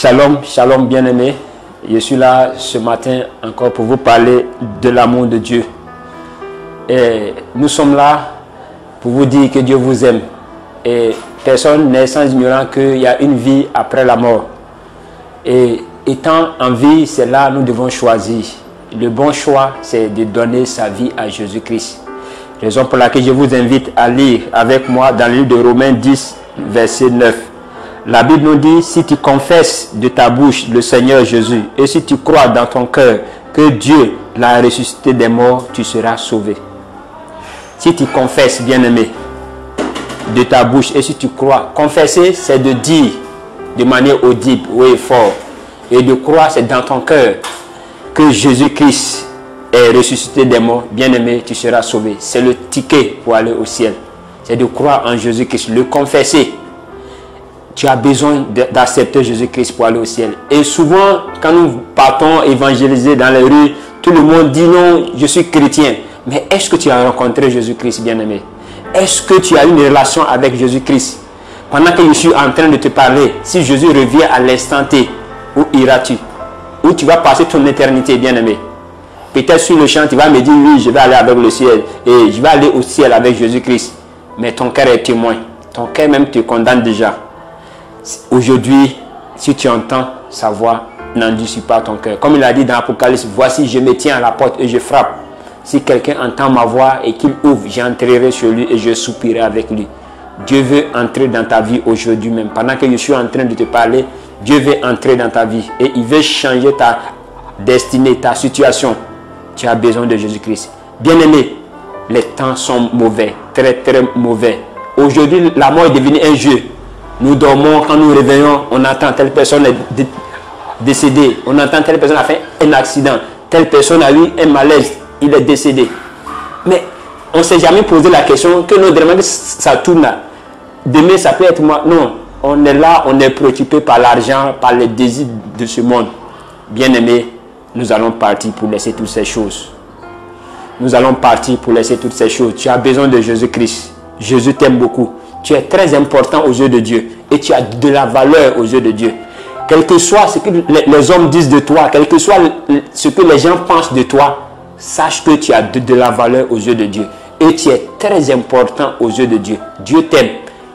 Shalom, shalom bien-aimés. Je suis là ce matin encore pour vous parler de l'amour de Dieu. Et nous sommes là pour vous dire que Dieu vous aime. Et personne n'est sans ignorant qu'il y a une vie après la mort. Et étant en vie, c'est là que nous devons choisir. Le bon choix, c'est de donner sa vie à Jésus-Christ. Raison pour laquelle je vous invite à lire avec moi dans le livre de Romains 10, verset 9. La Bible nous dit, si tu confesses de ta bouche le Seigneur Jésus et si tu crois dans ton cœur que Dieu l'a ressuscité des morts, tu seras sauvé. Si tu confesses, bien-aimé, de ta bouche et si tu crois, confesser, c'est de dire de manière audible, oui, fort. Et de croire, c'est dans ton cœur que Jésus-Christ est ressuscité des morts. Bien-aimé, tu seras sauvé. C'est le ticket pour aller au ciel. C'est de croire en Jésus-Christ, le confesser. Tu as besoin d'accepter Jésus-Christ pour aller au ciel. Et souvent, quand nous partons évangéliser dans les rues, tout le monde dit non, je suis chrétien. Mais est-ce que tu as rencontré Jésus-Christ, bien-aimé? Est-ce que tu as une relation avec Jésus-Christ? Pendant que je suis en train de te parler, si Jésus revient à l'instant T, où iras-tu? Où tu vas passer ton éternité, bien-aimé? Peut-être sur le champ, tu vas me dire, oui, je vais aller avec le ciel. Et je vais aller au ciel avec Jésus-Christ. Mais ton cœur est témoin. Ton cœur même te condamne déjà. Aujourd'hui, si tu entends sa voix, n'endurcis pas ton cœur. Comme il a dit dans l'Apocalypse, voici, je me tiens à la porte et je frappe. Si quelqu'un entend ma voix et qu'il ouvre, j'entrerai sur lui et je soupirai avec lui. Dieu veut entrer dans ta vie aujourd'hui même. Pendant que je suis en train de te parler, Dieu veut entrer dans ta vie et il veut changer ta destinée, ta situation. Tu as besoin de Jésus-Christ. Bien-aimé, les temps sont mauvais, très très mauvais. Aujourd'hui, la mort est devenue un jeu. Nous dormons, quand nous réveillons, on entend telle personne est décédée. On entend telle personne a fait un accident. Telle personne a eu un malaise, il est décédé. Mais on ne s'est jamais posé la question que nous demandons ça tourne là. Demain, ça peut être moi. Non, on est là, on est préoccupé par l'argent, par les désirs de ce monde. Bien-aimé, nous allons partir pour laisser toutes ces choses. Nous allons partir pour laisser toutes ces choses. Tu as besoin de Jésus-Christ. Jésus t'aime beaucoup. Tu es très important aux yeux de Dieu. Et tu as de la valeur aux yeux de Dieu. Quel que soit ce que les hommes disent de toi, quel que soit ce que les gens pensent de toi, sache que tu as de la valeur aux yeux de Dieu. Et tu es très important aux yeux de Dieu. Dieu t'aime,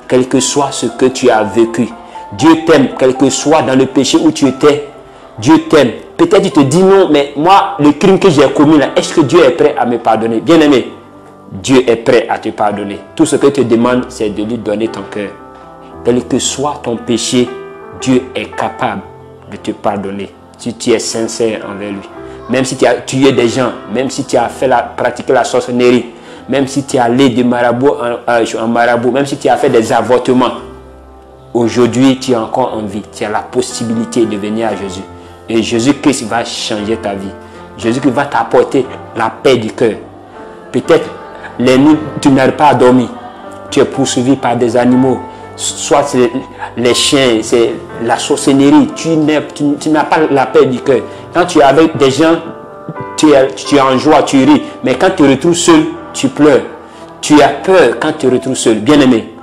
quel que soit ce que tu as vécu. Dieu t'aime, quel que soit dans le péché où tu étais. Dieu t'aime. Peut-être tu te dis non, mais moi, le crime que j'ai commis là, est-ce que Dieu est prêt à me pardonner? Bien-aimé, Dieu est prêt à te pardonner. Tout ce que te demande, c'est de lui donner ton cœur. Quel que soit ton péché, Dieu est capable de te pardonner si tu es sincère envers lui. Même si tu as tué des gens, même si tu as pratiqué la sorcellerie, même si tu es allé de marabout en marabout, même si tu as fait des avortements, aujourd'hui tu es encore en vie. Tu as la possibilité de venir à Jésus. Et Jésus-Christ va changer ta vie. Jésus-Christ va t'apporter la paix du cœur. Peut-être les nuits, tu n'arrives pas à dormir. Tu es poursuivi par des animaux. Soit c'est les chiens, c'est la sorcellerie. Tu n'as pas la paix du cœur. Quand tu es avec des gens, tu es en joie, tu ris. Mais quand tu te retrouves seul, tu pleures. Tu as peur quand tu te retrouves seul. Bien-aimé,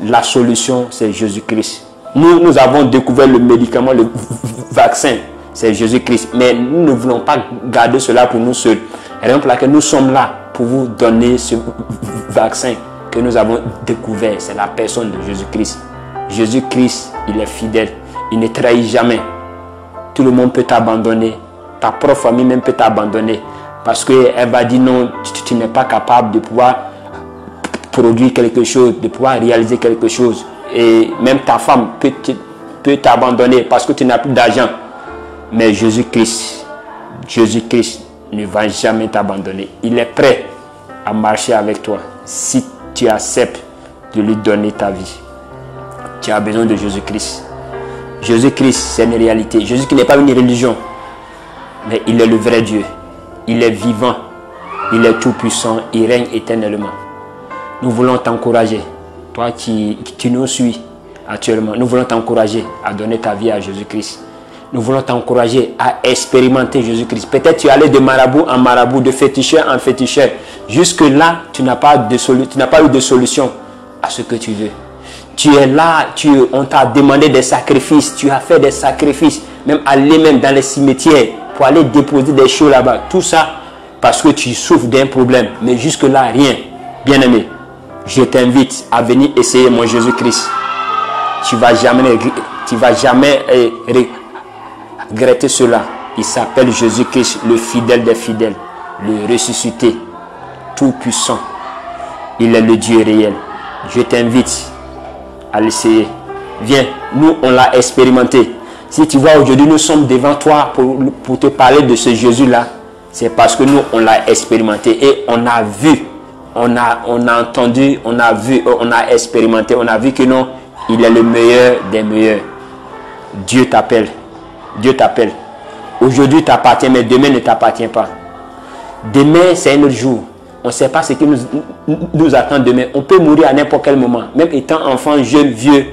la solution, c'est Jésus-Christ. Nous avons découvert le médicament, le vaccin. C'est Jésus-Christ. Mais nous ne voulons pas garder cela pour nous seuls. Raison pour laquelle nous sommes là pour vous donner ce vaccin que nous avons découvert. C'est la personne de Jésus-Christ. Jésus-Christ, il est fidèle. Il ne trahit jamais. Tout le monde peut t'abandonner. Ta propre famille même peut t'abandonner. Parce qu'elle va dire non, tu n'es pas capable de pouvoir produire quelque chose, de pouvoir réaliser quelque chose. Et même ta femme peut t'abandonner parce que tu n'as plus d'argent. Mais Jésus-Christ ne va jamais t'abandonner. Il est prêt à marcher avec toi si tu acceptes de lui donner ta vie. Tu as besoin de Jésus-Christ. Jésus-Christ, c'est une réalité. Jésus qui n'est pas une religion, mais il est le vrai Dieu. Il est vivant. Il est tout puissant. Il règne éternellement. Nous voulons t'encourager. Toi qui nous suis actuellement, nous voulons t'encourager à donner ta vie à Jésus-Christ. Nous voulons t'encourager à expérimenter Jésus-Christ. Peut-être tu es allé de marabout en marabout, de féticheur en féticheur. Jusque-là, tu n'as pas eu de solution à ce que tu veux. Tu es là, on t'a demandé des sacrifices, tu as fait des sacrifices, même aller même dans les cimetières pour aller déposer des choses là-bas. Tout ça parce que tu souffres d'un problème. Mais jusque-là, rien. Bien-aimé, je t'invite à venir essayer mon Jésus-Christ. Tu ne vas jamais regretter cela. Il s'appelle Jésus-Christ, le fidèle des fidèles, le ressuscité, tout puissant. Il est le Dieu réel. Je t'invite à l'essayer. Viens, nous on l'a expérimenté. Si tu vois aujourd'hui nous sommes devant toi pour te parler de ce Jésus-là, c'est parce que nous on l'a expérimenté et on a vu, on a entendu, on a vu, on a expérimenté, on a vu que non, il est le meilleur des meilleurs. Dieu t'appelle. Dieu t'appelle. Aujourd'hui t'appartient, mais demain ne t'appartient pas. Demain c'est un autre jour. On ne sait pas ce qui nous attend demain. On peut mourir à n'importe quel moment. Même étant enfant, jeune, vieux,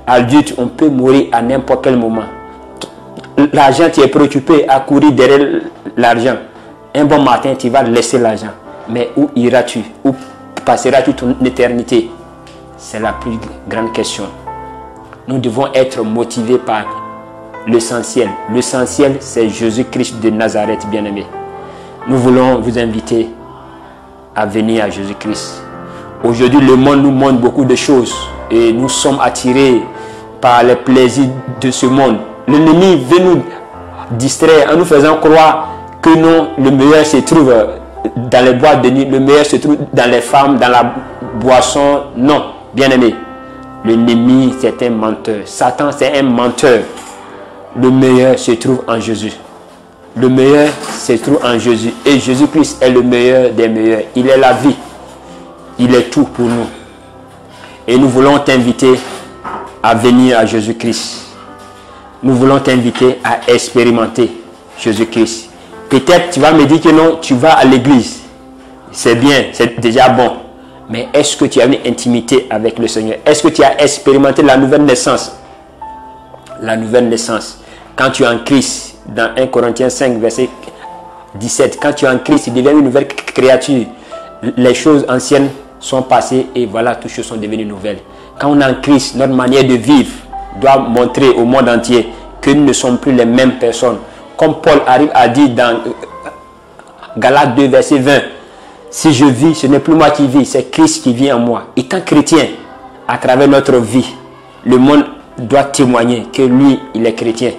adulte, on peut mourir à n'importe quel moment. L'argent, tu es préoccupé à courir derrière l'argent. Un bon matin, tu vas laisser l'argent. Mais où iras-tu? Où passeras-tu ton éternité? C'est la plus grande question. Nous devons être motivés par l'essentiel. L'essentiel, c'est Jésus-Christ de Nazareth, bien-aimé. Nous voulons vous inviter à venir à Jésus-Christ. Aujourd'hui, le monde nous montre beaucoup de choses et nous sommes attirés par les plaisirs de ce monde. L'ennemi veut nous distraire en nous faisant croire que non, le meilleur se trouve dans les boîtes de nuit, le meilleur se trouve dans les femmes, dans la boisson. Non, bien-aimé, l'ennemi c'est un menteur. Satan c'est un menteur. Le meilleur se trouve en Jésus. Le meilleur se trouve en Jésus. Et Jésus-Christ est le meilleur des meilleurs. Il est la vie. Il est tout pour nous. Et nous voulons t'inviter à venir à Jésus-Christ. Nous voulons t'inviter à expérimenter Jésus-Christ. Peut-être tu vas me dire que non, tu vas à l'église. C'est bien, c'est déjà bon. Mais est-ce que tu as une intimité avec le Seigneur? Est-ce que tu as expérimenté la nouvelle naissance? La nouvelle naissance. Quand tu es en Christ, dans 1 Corinthiens 5, verset 17, quand tu es en Christ, tu deviens une nouvelle créature. Les choses anciennes sont passées et voilà, toutes choses sont devenues nouvelles. Quand on est en Christ, notre manière de vivre doit montrer au monde entier que nous ne sommes plus les mêmes personnes. Comme Paul arrive à dire dans Galates 2, verset 20, si je vis, ce n'est plus moi qui vis, c'est Christ qui vit en moi. Étant chrétien, à travers notre vie, le monde doit témoigner que lui, il est chrétien.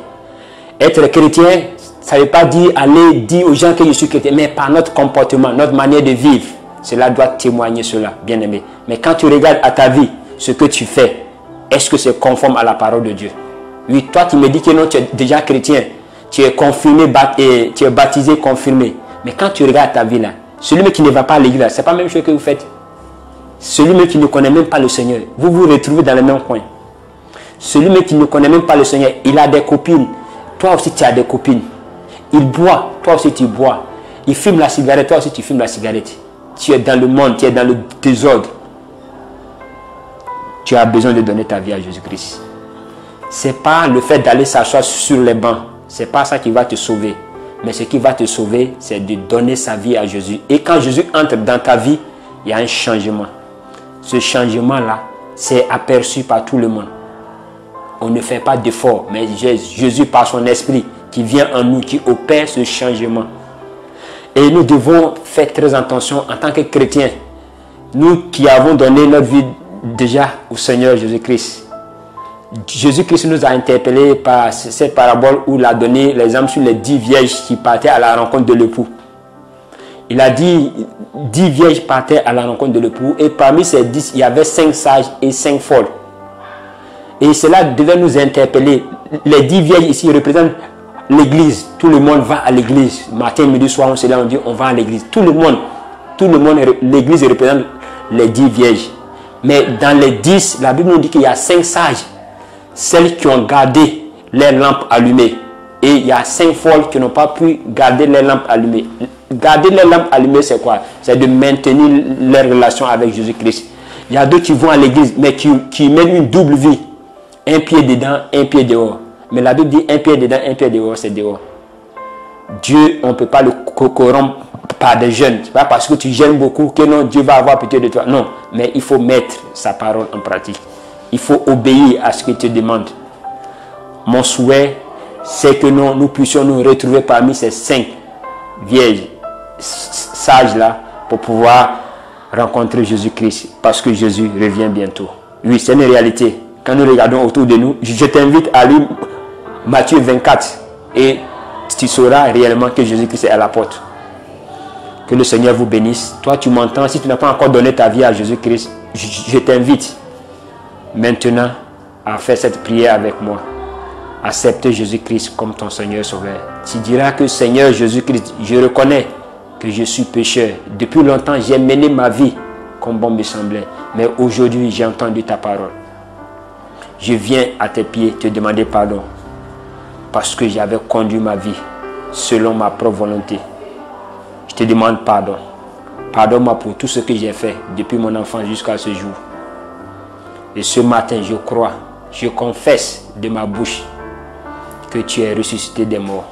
Être chrétien, ça ne veut pas dire aller dire aux gens que je suis chrétien, mais par notre comportement, notre manière de vivre, cela doit témoigner cela, bien aimé. Mais quand tu regardes à ta vie, ce que tu fais, est-ce que c'est conforme à la parole de Dieu? Oui, toi tu me dis que non, tu es déjà chrétien, tu es confirmé, tu es baptisé, confirmé. Mais quand tu regardes ta vie là, celui qui ne va pas à l'église, ce n'est pas la même chose que vous faites. Celui qui ne connaît même pas le Seigneur, vous vous retrouvez dans le même coin. Celui qui ne connaît même pas le Seigneur, il a des copines. Toi aussi, tu as des copines. Il boit, toi aussi, tu bois. Il fume la cigarette, toi aussi, tu fumes la cigarette. Tu es dans le monde, tu es dans le désordre. Tu as besoin de donner ta vie à Jésus-Christ. Ce n'est pas le fait d'aller s'asseoir sur les bancs. Ce n'est pas ça qui va te sauver. Mais ce qui va te sauver, c'est de donner sa vie à Jésus. Et quand Jésus entre dans ta vie, il y a un changement. Ce changement-là, c'est aperçu par tout le monde. On ne fait pas d'effort, mais Jésus, par son esprit, qui vient en nous, qui opère ce changement. Et nous devons faire très attention en tant que chrétiens. Nous qui avons donné notre vie déjà au Seigneur Jésus-Christ. Jésus-Christ nous a interpellés par cette parabole où il a donné l'exemple sur les 10 vierges qui partaient à la rencontre de l'époux. Il a dit 10 vierges partaient à la rencontre de l'époux et parmi ces 10, il y avait 5 sages et 5 folles. Et cela devait nous interpeller. Les 10 vierges ici représentent l'église. Tout le monde va à l'église. Matin, midi, soir, on se lève, on dit on va à l'église. Tout le monde, l'église représente les 10 vierges. Mais dans les 10, la Bible nous dit qu'il y a 5 sages. Celles qui ont gardé les lampes allumées. Et il y a 5 folles qui n'ont pas pu garder les lampes allumées. Garder les lampes allumées, c'est quoi? C'est de maintenir leur relation avec Jésus-Christ. Il y a d'autres qui vont à l'église, mais qui mènent une double vie. Un pied dedans, un pied dehors. Mais la Bible dit un pied dedans, un pied dehors, c'est dehors. Dieu, on ne peut pas le corrompre par des jeunes. Ce n'est pas parce que tu gênes beaucoup que non, Dieu va avoir pitié de toi. Non, mais il faut mettre sa parole en pratique. Il faut obéir à ce que tu demandes. Mon souhait, c'est que nous puissions nous retrouver parmi ces 5 vierges sages-là pour pouvoir rencontrer Jésus-Christ, parce que Jésus revient bientôt. Oui, c'est une réalité. Quand nous regardons autour de nous, je t'invite à lire Matthieu 24 et tu sauras réellement que Jésus-Christ est à la porte. Que le Seigneur vous bénisse. Toi, tu m'entends. Si tu n'as pas encore donné ta vie à Jésus-Christ, je t'invite maintenant à faire cette prière avec moi. Accepter Jésus-Christ comme ton Seigneur Sauveur. Tu diras que Seigneur Jésus-Christ, je reconnais que je suis pécheur. Depuis longtemps, j'ai mené ma vie comme bon me semblait. Mais aujourd'hui, j'ai entendu ta parole. Je viens à tes pieds te demander pardon. Parce que j'avais conduit ma vie selon ma propre volonté. Je te demande pardon. Pardonne-moi pour tout ce que j'ai fait depuis mon enfance jusqu'à ce jour. Et ce matin, je crois, je confesse de ma bouche que tu es ressuscité des morts.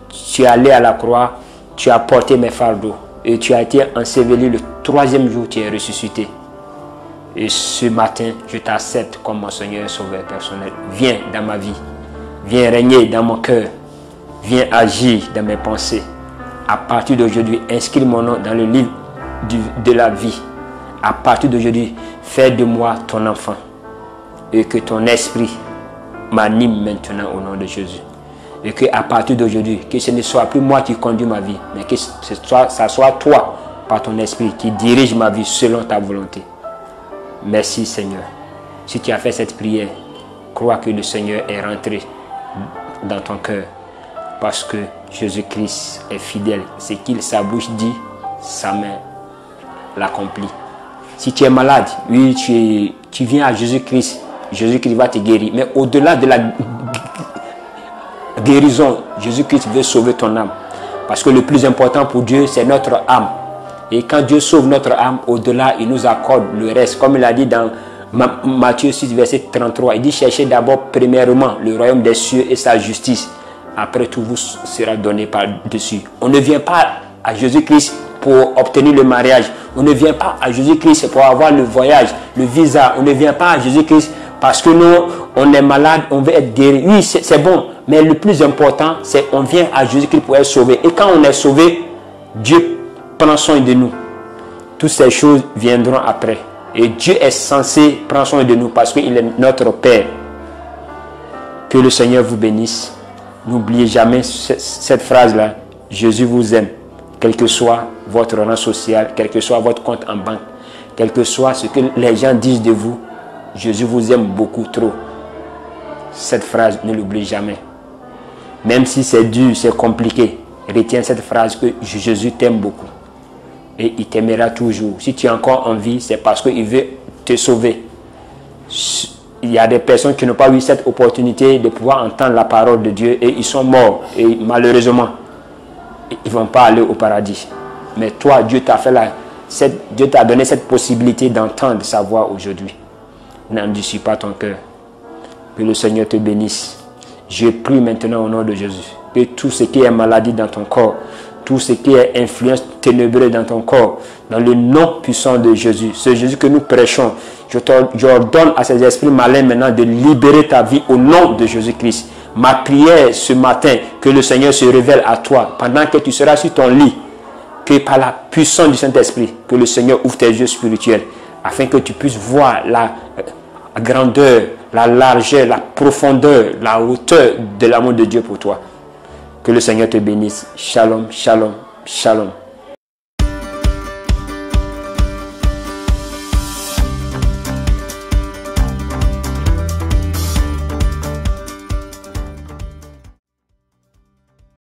Tu es allé à la croix, tu as porté mes fardeaux et tu as été enseveli le 3e jour, tu es ressuscité. Et ce matin, je t'accepte comme mon Seigneur et Sauveur personnel. Viens dans ma vie, viens régner dans mon cœur, viens agir dans mes pensées. À partir d'aujourd'hui, inscris mon nom dans le livre de la vie. À partir d'aujourd'hui, fais de moi ton enfant et que ton esprit m'anime maintenant au nom de Jésus. Et que à partir d'aujourd'hui, que ce ne soit plus moi qui conduis ma vie, mais que ça soit toi, par ton esprit, qui dirige ma vie selon ta volonté. Merci Seigneur. Si tu as fait cette prière, crois que le Seigneur est rentré dans ton cœur. Parce que Jésus-Christ est fidèle. Ce qu'il sa bouche dit, sa main l'accomplit. Si tu es malade, oui, tu viens à Jésus-Christ. Jésus-Christ va te guérir. Mais au-delà de la guérison, Jésus-Christ veut sauver ton âme. Parce que le plus important pour Dieu, c'est notre âme. Et quand Dieu sauve notre âme, au-delà, il nous accorde le reste. Comme il a dit dans Matthieu 6, verset 33, il dit, cherchez d'abord premièrement le royaume des cieux et sa justice. Après tout vous sera donné par-dessus. On ne vient pas à Jésus-Christ pour obtenir le mariage. On ne vient pas à Jésus-Christ pour avoir le voyage, le visa. On ne vient pas à Jésus-Christ parce que nous, on est malade, on veut être guéri. Oui, c'est bon. Mais le plus important, c'est qu'on vient à Jésus-Christ pour être sauvé. Et quand on est sauvé, Dieu prend soin de nous. Toutes ces choses viendront après. Et Dieu est censé prendre soin de nous parce qu'il est notre Père. Que le Seigneur vous bénisse. N'oubliez jamais cette phrase-là. Jésus vous aime. Quel que soit votre rang social, quel que soit votre compte en banque, quel que soit ce que les gens disent de vous, Jésus vous aime beaucoup trop. Cette phrase, ne l'oublie jamais. Même si c'est dur, c'est compliqué, retiens cette phrase que Jésus t'aime beaucoup. Et il t'aimera toujours. Si tu es encore en vie, c'est parce qu'il veut te sauver. Il y a des personnes qui n'ont pas eu cette opportunité de pouvoir entendre la parole de Dieu et ils sont morts. Et malheureusement, ils ne vont pas aller au paradis. Mais toi, Dieu t'a Dieu t'a donné cette possibilité d'entendre sa voix aujourd'hui. N'endurcis pas ton cœur. Que le Seigneur te bénisse. Je prie maintenant au nom de Jésus. Que tout ce qui est maladie dans ton corps, tout ce qui est influence ténébreuse dans ton corps, dans le nom puissant de Jésus, ce Jésus que nous prêchons, j'ordonne à ces esprits malins maintenant de libérer ta vie au nom de Jésus-Christ. Ma prière ce matin, que le Seigneur se révèle à toi pendant que tu seras sur ton lit, que par la puissance du Saint-Esprit, que le Seigneur ouvre tes yeux spirituels, afin que tu puisses voir la grandeur, la largeur, la profondeur, la hauteur de l'amour de Dieu pour toi. Que le Seigneur te bénisse. Shalom, shalom, shalom.